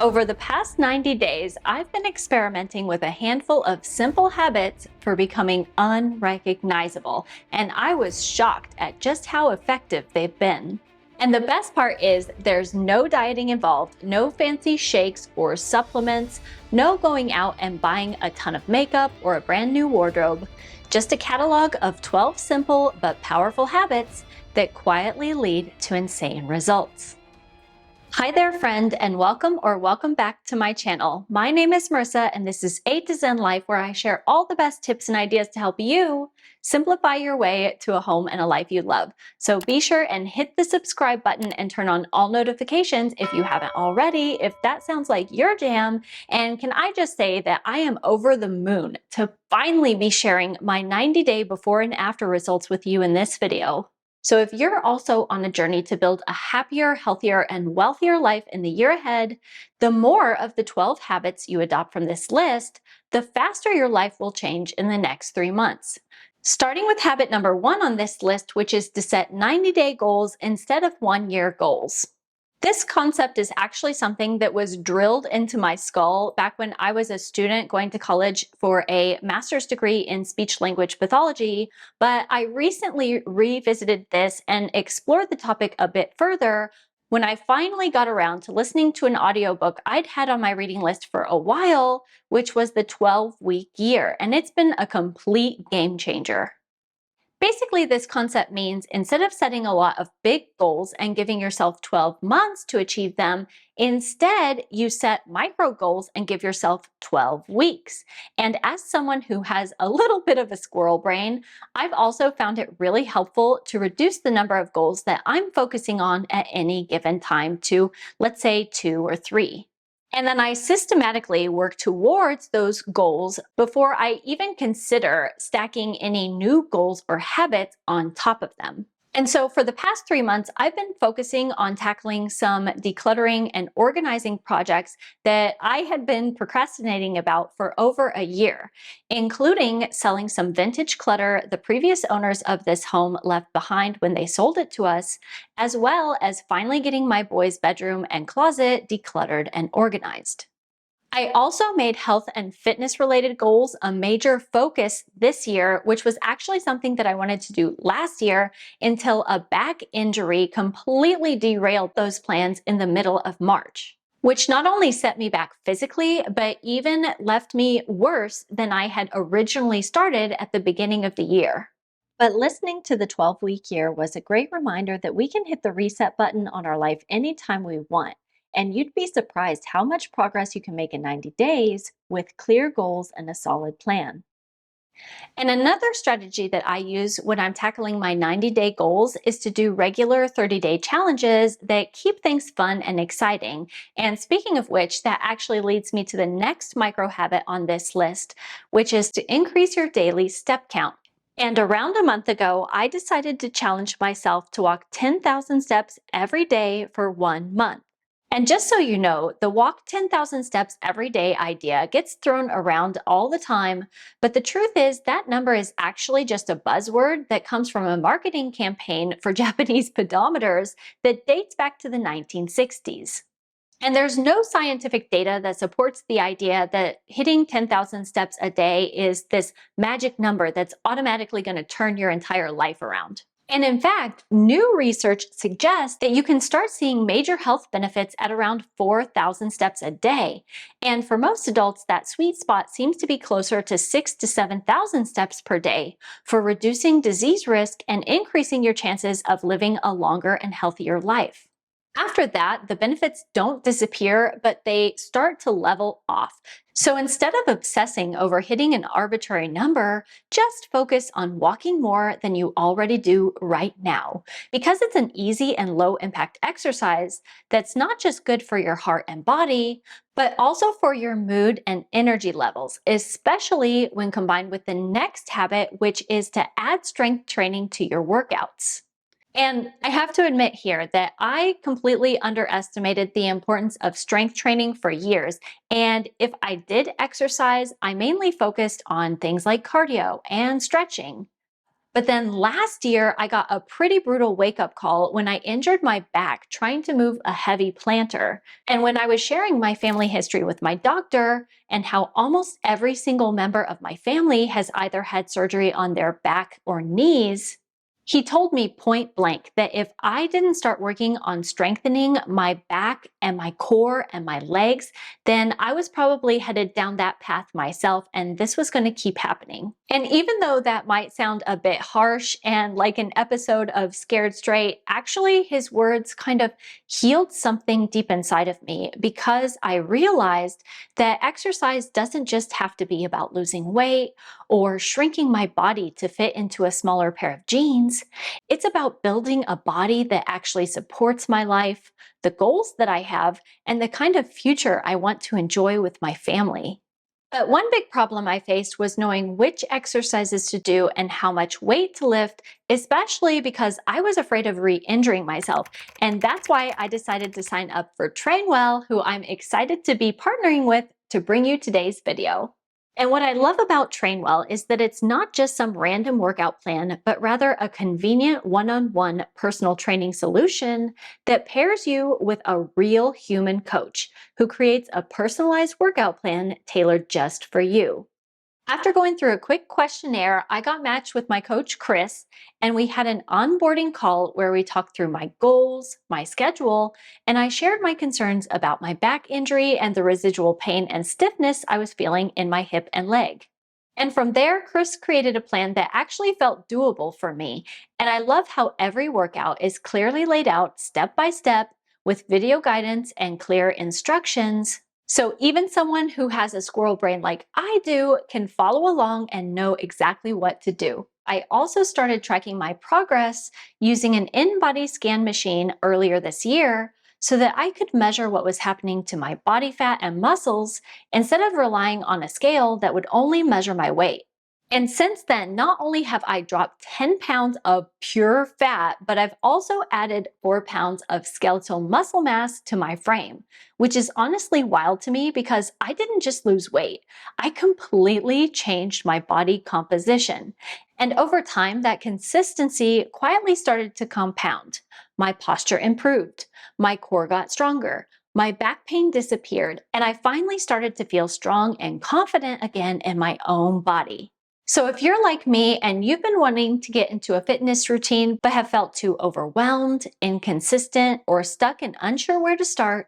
Over the past 90 days, I've been experimenting with a handful of simple habits for becoming unrecognizable, and I was shocked at just how effective they've been. And the best part is there's no dieting involved, no fancy shakes or supplements, no going out and buying a ton of makeup or a brand new wardrobe, just a catalog of 12 simple but powerful habits that quietly lead to insane results. Hi there, friend, and welcome back to my channel. My name is Marissa, and this is A to Zen Life, where I share all the best tips and ideas to help you simplify your way to a home and a life you love. So be sure and hit the subscribe button and turn on all notifications if you haven't already, if that sounds like your jam. And can I just say that I am over the moon to finally be sharing my 90-day before and after results with you in this video. So if you're also on a journey to build a happier, healthier, and wealthier life in the year ahead, the more of the 12 habits you adopt from this list, the faster your life will change in the next 3 months. Starting with habit number 1 on this list, which is to set 90-day goals instead of 1-year goals. This concept is actually something that was drilled into my skull back when I was a student going to college for a master's degree in speech language pathology, but I recently revisited this and explored the topic a bit further when I finally got around to listening to an audiobook I'd had on my reading list for a while, which was the 12-week year, and it's been a complete game changer. Basically, this concept means instead of setting a lot of big goals and giving yourself 12 months to achieve them, instead you set micro goals and give yourself 12 weeks. And as someone who has a little bit of a squirrel brain, I've also found it really helpful to reduce the number of goals that I'm focusing on at any given time to, let's say, 2 or 3. And then I systematically work towards those goals before I even consider stacking any new goals or habits on top of them. And so for the past 3 months, I've been focusing on tackling some decluttering and organizing projects that I had been procrastinating about for over a year, including selling some vintage clutter the previous owners of this home left behind when they sold it to us, as well as finally getting my boys' bedroom and closet decluttered and organized. I also made health and fitness related goals a major focus this year, which was actually something that I wanted to do last year until a back injury completely derailed those plans in the middle of March, which not only set me back physically, but even left me worse than I had originally started at the beginning of the year. But listening to the 12-week year was a great reminder that we can hit the reset button on our life anytime we want. And you'd be surprised how much progress you can make in 90 days with clear goals and a solid plan. And another strategy that I use when I'm tackling my 90-day goals is to do regular 30-day challenges that keep things fun and exciting. And speaking of which, that actually leads me to the next micro habit on this list, which is to increase your daily step count. And around a month ago, I decided to challenge myself to walk 10,000 steps every day for 1 month. And just so you know, the walk 10,000 steps every day idea gets thrown around all the time, but the truth is that number is actually just a buzzword that comes from a marketing campaign for Japanese pedometers that dates back to the 1960s. And there's no scientific data that supports the idea that hitting 10,000 steps a day is this magic number that's automatically going to turn your entire life around. And in fact, new research suggests that you can start seeing major health benefits at around 4,000 steps a day. And for most adults, that sweet spot seems to be closer to 6,000 to 7,000 steps per day for reducing disease risk and increasing your chances of living a longer and healthier life. After that, the benefits don't disappear, but they start to level off. So instead of obsessing over hitting an arbitrary number, just focus on walking more than you already do right now. Because it's an easy and low impact exercise that's not just good for your heart and body, but also for your mood and energy levels, especially when combined with the next habit, which is to add strength training to your workouts. And I have to admit here that I completely underestimated the importance of strength training for years. And if I did exercise, I mainly focused on things like cardio and stretching. But then last year, I got a pretty brutal wake up call when I injured my back trying to move a heavy planter. And when I was sharing my family history with my doctor and how almost every single member of my family has either had surgery on their back or knees, he told me point blank that if I didn't start working on strengthening my back and my core and my legs, then I was probably headed down that path myself, and this was going to keep happening. And even though that might sound a bit harsh and like an episode of Scared Straight, actually his words kind of healed something deep inside of me, because I realized that exercise doesn't just have to be about losing weight or shrinking my body to fit into a smaller pair of jeans. It's about building a body that actually supports my life, the goals that I have, and the kind of future I want to enjoy with my family. But one big problem I faced was knowing which exercises to do and how much weight to lift, especially because I was afraid of re-injuring myself. And that's why I decided to sign up for Trainwell, who I'm excited to be partnering with to bring you today's video. And what I love about Trainwell is that it's not just some random workout plan, but rather a convenient one-on-one personal training solution that pairs you with a real human coach who creates a personalized workout plan tailored just for you. After going through a quick questionnaire, I got matched with my coach, Chris, and we had an onboarding call where we talked through my goals, my schedule, and I shared my concerns about my back injury and the residual pain and stiffness I was feeling in my hip and leg. And from there, Chris created a plan that actually felt doable for me. And I love how every workout is clearly laid out step by step with video guidance and clear instructions, so even someone who has a squirrel brain like I do can follow along and know exactly what to do. I also started tracking my progress using an in-body scan machine earlier this year so that I could measure what was happening to my body fat and muscles instead of relying on a scale that would only measure my weight. And since then, not only have I dropped 10 pounds of pure fat, but I've also added 4 pounds of skeletal muscle mass to my frame, which is honestly wild to me because I didn't just lose weight. I completely changed my body composition. And over time, that consistency quietly started to compound. My posture improved, my core got stronger, my back pain disappeared, and I finally started to feel strong and confident again in my own body. So if you're like me and you've been wanting to get into a fitness routine but have felt too overwhelmed, inconsistent, or stuck and unsure where to start,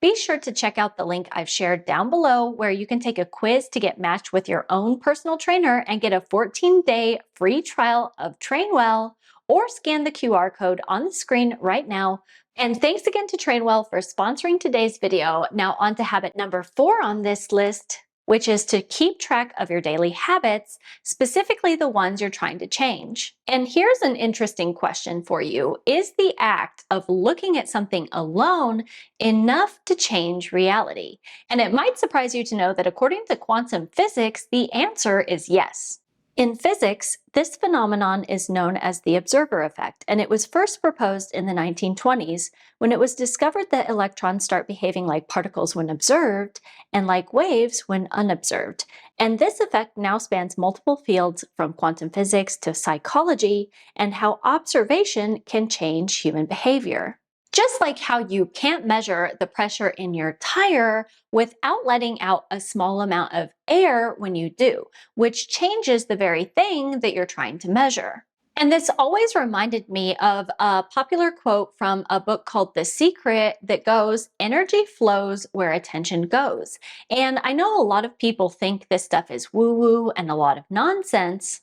be sure to check out the link I've shared down below where you can take a quiz to get matched with your own personal trainer and get a 14-day free trial of Trainwell, or scan the QR code on the screen right now. And thanks again to Trainwell for sponsoring today's video. Now on to habit number 4 on this list, which is to keep track of your daily habits, specifically the ones you're trying to change. And here's an interesting question for you. Is the act of looking at something alone enough to change reality? And it might surprise you to know that according to quantum physics, the answer is yes. In physics, this phenomenon is known as the observer effect, and it was first proposed in the 1920s when it was discovered that electrons start behaving like particles when observed and like waves when unobserved. And this effect now spans multiple fields from quantum physics to psychology and how observation can change human behavior. Just like how you can't measure the pressure in your tire without letting out a small amount of air when you do, which changes the very thing that you're trying to measure. And this always reminded me of a popular quote from a book called The Secret that goes, "Energy flows where attention goes." And I know a lot of people think this stuff is woo-woo and a lot of nonsense.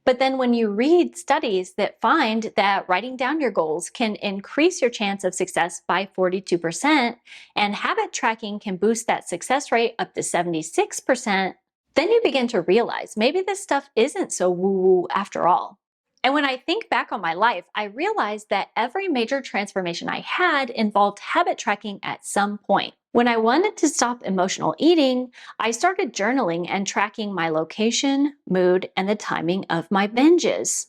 But then when you read studies that find that writing down your goals can increase your chance of success by 42%, and habit tracking can boost that success rate up to 76%, then you begin to realize maybe this stuff isn't so woo-woo after all. And when I think back on my life, I realized that every major transformation I had involved habit tracking at some point. When I wanted to stop emotional eating, I started journaling and tracking my location, mood, and the timing of my binges.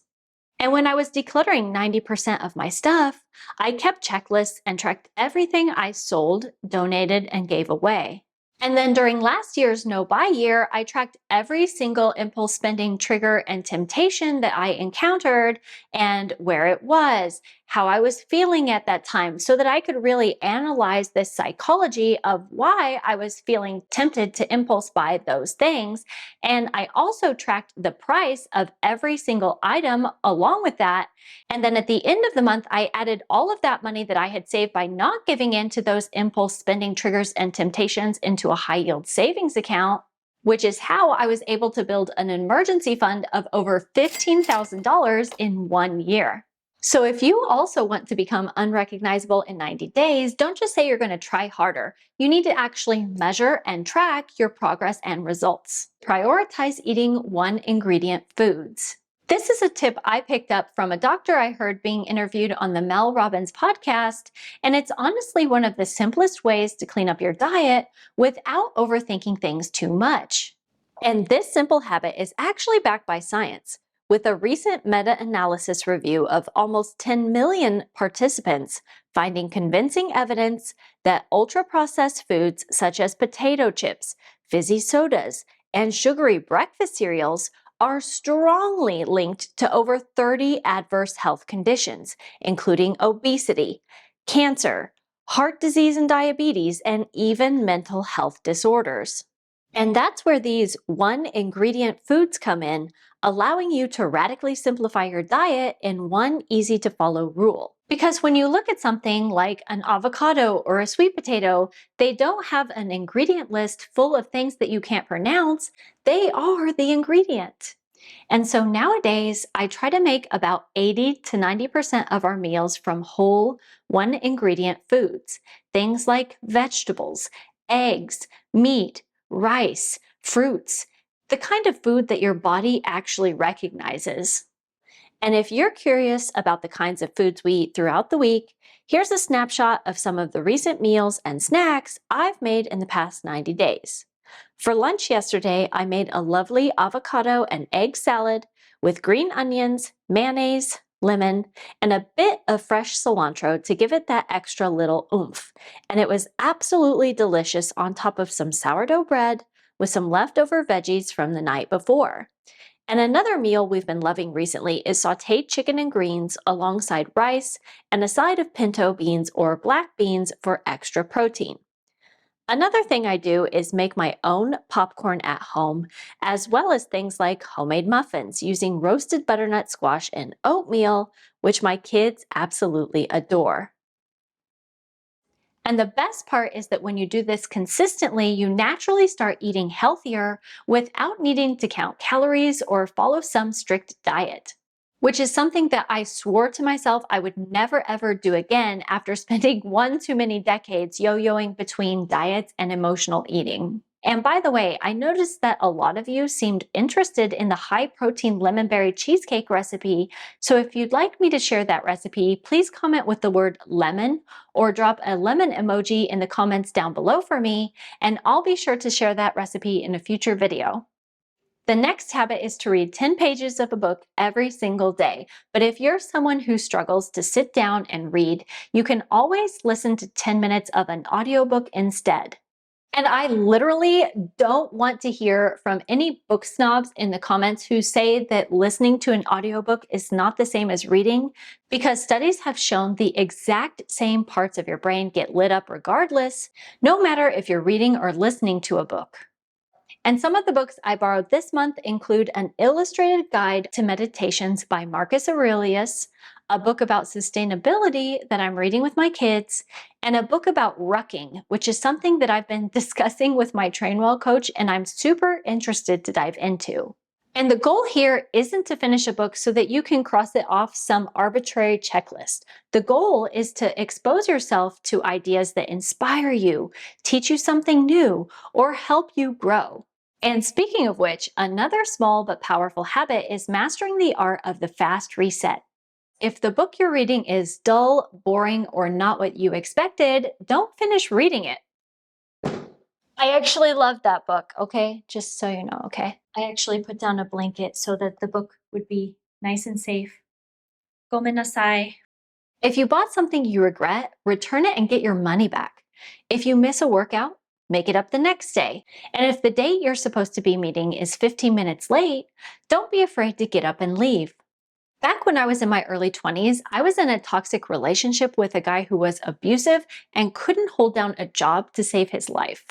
And when I was decluttering 90% of my stuff, I kept checklists and tracked everything I sold, donated, and gave away. And then during last year's no buy year, I tracked every single impulse spending trigger and temptation that I encountered and where it was, how I was feeling at that time, so that I could really analyze this psychology of why I was feeling tempted to impulse buy those things. And I also tracked the price of every single item along with that. And then at the end of the month, I added all of that money that I had saved by not giving in to those impulse spending triggers and temptations into a high yield savings account, which is how I was able to build an emergency fund of over $15,000 in 1 year. So if you also want to become unrecognizable in 90 days, don't just say you're going to try harder. You need to actually measure and track your progress and results. Prioritize eating one ingredient foods. This is a tip I picked up from a doctor I heard being interviewed on the Mel Robbins podcast, and it's honestly one of the simplest ways to clean up your diet without overthinking things too much. And this simple habit is actually backed by science. With a recent meta-analysis review of almost 10 million participants, finding convincing evidence that ultra-processed foods such as potato chips, fizzy sodas, and sugary breakfast cereals are strongly linked to over 30 adverse health conditions, including obesity, cancer, heart disease and diabetes, and even mental health disorders. And that's where these one ingredient foods come in, allowing you to radically simplify your diet in one easy to follow rule. Because when you look at something like an avocado or a sweet potato, they don't have an ingredient list full of things that you can't pronounce. They are the ingredient. And so nowadays, I try to make about 80 to 90% of our meals from whole, one ingredient foods. Things like vegetables, eggs, meat, rice, fruits, the kind of food that your body actually recognizes. And if you're curious about the kinds of foods we eat throughout the week, here's a snapshot of some of the recent meals and snacks I've made in the past 90 days. For lunch yesterday, I made a lovely avocado and egg salad with green onions, mayonnaise, lemon, and a bit of fresh cilantro to give it that extra little oomph. And it was absolutely delicious on top of some sourdough bread with some leftover veggies from the night before. And another meal we've been loving recently is sauteed chicken and greens alongside rice and a side of pinto beans or black beans for extra protein. Another thing I do is make my own popcorn at home, as well as things like homemade muffins using roasted butternut squash and oatmeal, which my kids absolutely adore. And the best part is that when you do this consistently, you naturally start eating healthier without needing to count calories or follow some strict diet, which is something that I swore to myself I would never ever do again after spending one too many decades yo-yoing between diets and emotional eating. And by the way, I noticed that a lot of you seemed interested in the high protein lemonberry cheesecake recipe. So if you'd like me to share that recipe, please comment with the word lemon or drop a lemon emoji in the comments down below for me, and I'll be sure to share that recipe in a future video. The next habit is to read 10 pages of a book every single day. But if you're someone who struggles to sit down and read, you can always listen to 10 minutes of an audiobook instead. And I literally don't want to hear from any book snobs in the comments who say that listening to an audiobook is not the same as reading, because studies have shown the exact same parts of your brain get lit up regardless, no matter if you're reading or listening to a book. And some of the books I borrowed this month include an illustrated guide to meditations by Marcus Aurelius, a book about sustainability that I'm reading with my kids, and a book about rucking, which is something that I've been discussing with my Trainwell coach and I'm super interested to dive into. And the goal here isn't to finish a book so that you can cross it off some arbitrary checklist. The goal is to expose yourself to ideas that inspire you, teach you something new, or help you grow. And speaking of which, another small but powerful habit is mastering the art of the fast reset. If the book you're reading is dull, boring, or not what you expected, don't finish reading it. I actually love that book, okay? Just so you know, okay? I actually put down a blanket so that the book would be nice and safe. Gomenasai. If you bought something you regret, return it and get your money back. If you miss a workout, make it up the next day. And if the date you're supposed to be meeting is 15 minutes late, don't be afraid to get up and leave. Back when I was in my early 20s, I was in a toxic relationship with a guy who was abusive and couldn't hold down a job to save his life.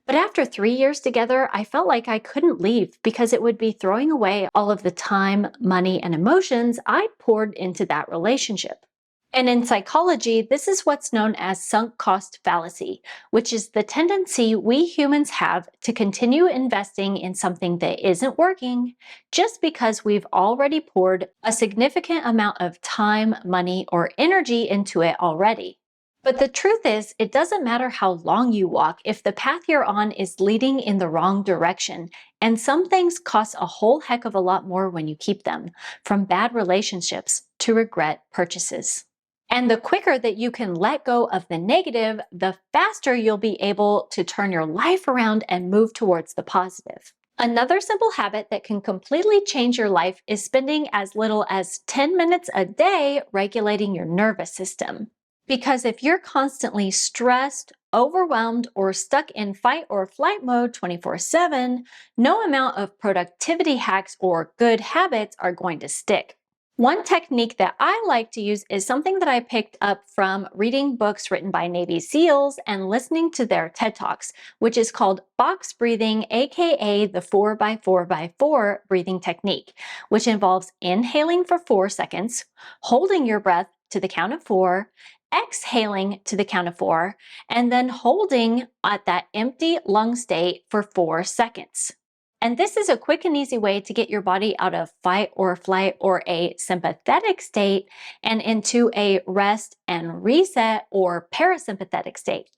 But after 3 years together, I felt like I couldn't leave because it would be throwing away all of the time, money, and emotions I'd poured into that relationship. And in psychology, this is what's known as sunk cost fallacy, which is the tendency we humans have to continue investing in something that isn't working just because we've already poured a significant amount of time, money, or energy into it already. But the truth is, it doesn't matter how long you walk if the path you're on is leading in the wrong direction. And some things cost a whole heck of a lot more when you keep them, from bad relationships to regret purchases. And the quicker that you can let go of the negative, the faster you'll be able to turn your life around and move towards the positive. Another simple habit that can completely change your life is spending as little as 10 minutes a day regulating your nervous system. Because if you're constantly stressed, overwhelmed, or stuck in fight or flight mode 24/7, no amount of productivity hacks or good habits are going to stick. One technique that I like to use is something that I picked up from reading books written by Navy SEALs and listening to their TED Talks, which is called box breathing, aka the 4x4x4 breathing technique, which involves inhaling for 4 seconds, holding your breath to the count of 4, exhaling to the count of 4, and then holding at that empty lung state for 4 seconds. And this is a quick and easy way to get your body out of fight or flight or a sympathetic state and into a rest and reset or parasympathetic state.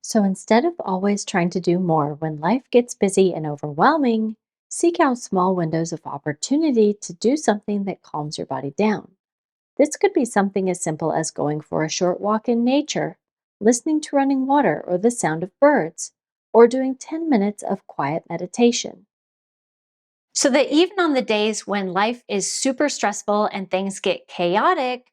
So instead of always trying to do more when life gets busy and overwhelming, seek out small windows of opportunity to do something that calms your body down. This could be something as simple as going for a short walk in nature, listening to running water or the sound of birds, or doing 10 minutes of quiet meditation. So that even on the days when life is super stressful and things get chaotic,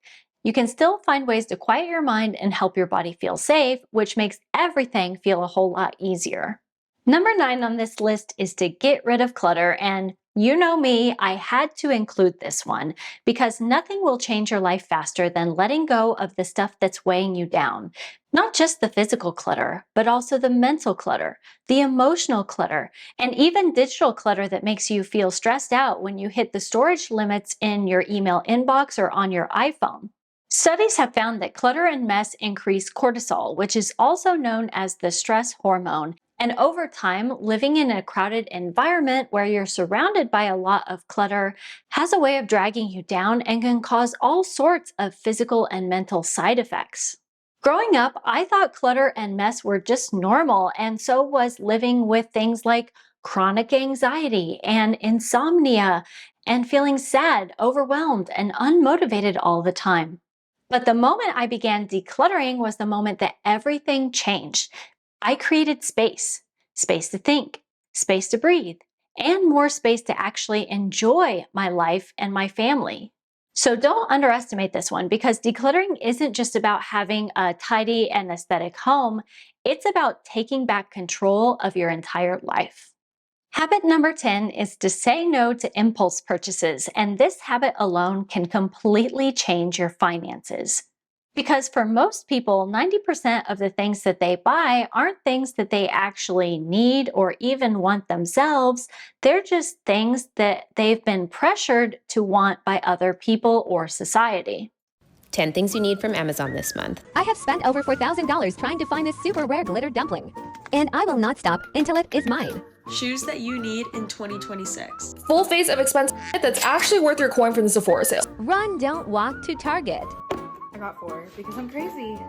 you can still find ways to quiet your mind and help your body feel safe, which makes everything feel a whole lot easier. Number 9 on this list is to get rid of clutter. And you know me, I had to include this one because nothing will change your life faster than letting go of the stuff that's weighing you down. Not just the physical clutter, but also the mental clutter, the emotional clutter, and even digital clutter that makes you feel stressed out when you hit the storage limits in your email inbox or on your iPhone. Studies have found that clutter and mess increase cortisol, which is also known as the stress hormone. And over time, living in a crowded environment where you're surrounded by a lot of clutter has a way of dragging you down and can cause all sorts of physical and mental side effects. Growing up, I thought clutter and mess were just normal, and so was living with things like chronic anxiety and insomnia and feeling sad, overwhelmed, and unmotivated all the time. But the moment I began decluttering was the moment that everything changed. I created space, space to think, space to breathe, and more space to actually enjoy my life and my family. So don't underestimate this one because decluttering isn't just about having a tidy and aesthetic home, it's about taking back control of your entire life. Habit number 10 is to say no to impulse purchases, and this habit alone can completely change your finances. Because for most people, 90% of the things that they buy aren't things that they actually need or even want themselves. They're just things that they've been pressured to want by other people or society. 10 things you need from Amazon this month. I have spent over $4,000 trying to find this super rare glitter dumpling, and I will not stop until it is mine. Shoes that you need in 2026. Full face of expensive that's actually worth your coin from the Sephora sale. Run, don't walk to Target. I got 4 because I'm crazy.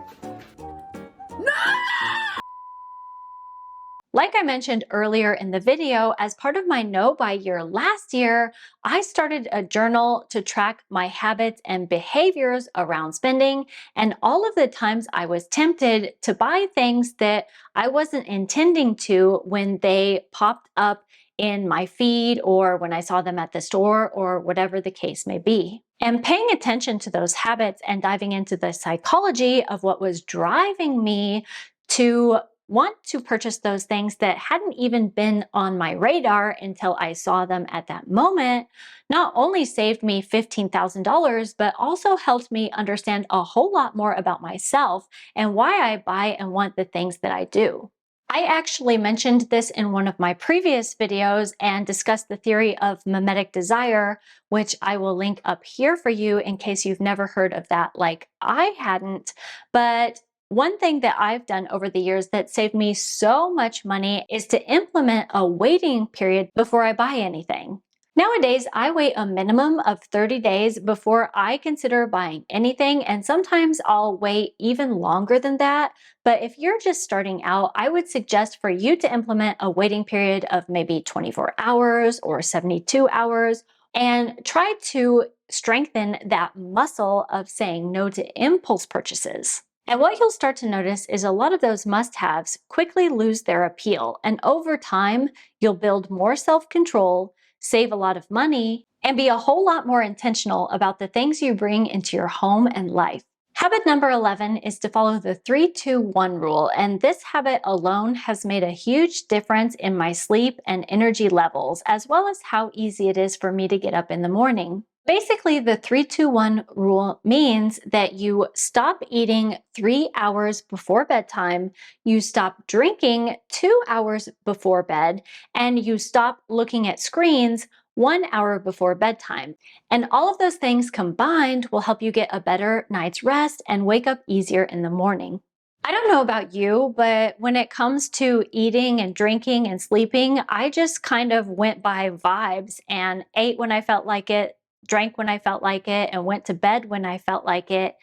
Like I mentioned earlier in the video, as part of my no buy year last year, I started a journal to track my habits and behaviors around spending and all of the times I was tempted to buy things that I wasn't intending to when they popped up in my feed or when I saw them at the store or whatever the case may be. And paying attention to those habits and diving into the psychology of what was driving me to want to purchase those things that hadn't even been on my radar until I saw them at that moment not only saved me $15,000, but also helped me understand a whole lot more about myself and why I buy and want the things that I do. I actually mentioned this in one of my previous videos and discussed the theory of mimetic desire, which I will link up here for you in case you've never heard of that like I hadn't. But one thing that I've done over the years that saved me so much money is to implement a waiting period before I buy anything. Nowadays, I wait a minimum of 30 days before I consider buying anything, and sometimes I'll wait even longer than that. But if you're just starting out, I would suggest for you to implement a waiting period of maybe 24 hours or 72 hours and try to strengthen that muscle of saying no to impulse purchases. And what you'll start to notice is a lot of those must-haves quickly lose their appeal, and over time, you'll build more self-control, save a lot of money, and be a whole lot more intentional about the things you bring into your home and life. Habit number 11 is to follow the 3-2-1 rule, and this habit alone has made a huge difference in my sleep and energy levels, as well as how easy it is for me to get up in the morning. Basically, the 3-2-1 rule means that you stop eating 3 hours before bedtime, you stop drinking 2 hours before bed, and you stop looking at screens 1 hour before bedtime. And all of those things combined will help you get a better night's rest and wake up easier in the morning. I don't know about you, but when it comes to eating and drinking and sleeping, I just kind of went by vibes and ate when I felt like it, drank when I felt like it, and went to bed when I felt like it.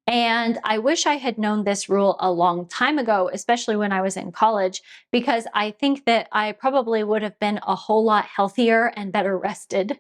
And I wish I had known this rule a long time ago, especially when I was in college, because I think that I probably would have been a whole lot healthier and better rested.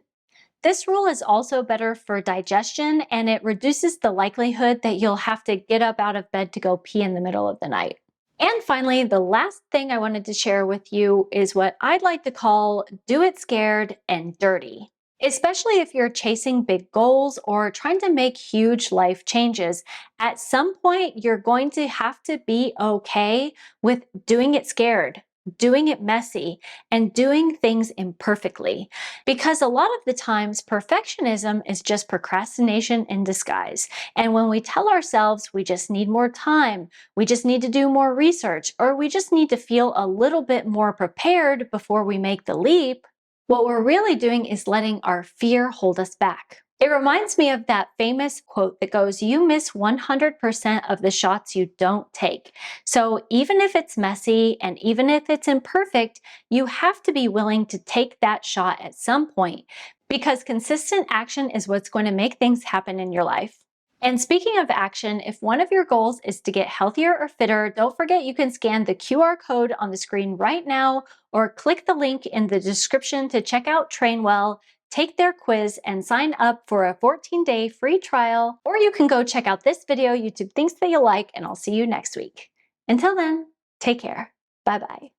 This rule is also better for digestion, and it reduces the likelihood that you'll have to get up out of bed to go pee in the middle of the night. And finally, the last thing I wanted to share with you is what I'd like to call do it scared and dirty. Especially if you're chasing big goals or trying to make huge life changes, at some point you're going to have to be okay with doing it scared, doing it messy, and doing things imperfectly. Because a lot of the times, perfectionism is just procrastination in disguise. And when we tell ourselves we just need more time, we just need to do more research, or we just need to feel a little bit more prepared before we make the leap, what we're really doing is letting our fear hold us back. It reminds me of that famous quote that goes, "You miss 100% of the shots you don't take." So even if it's messy and even if it's imperfect, you have to be willing to take that shot at some point, because consistent action is what's going to make things happen in your life. And speaking of action, if one of your goals is to get healthier or fitter, don't forget you can scan the QR code on the screen right now or click the link in the description to check out TrainWell, take their quiz, and sign up for a 14-day free trial. Or you can go check out this video, YouTube Thinks That You Like, and I'll see you next week. Until then, take care. Bye-bye.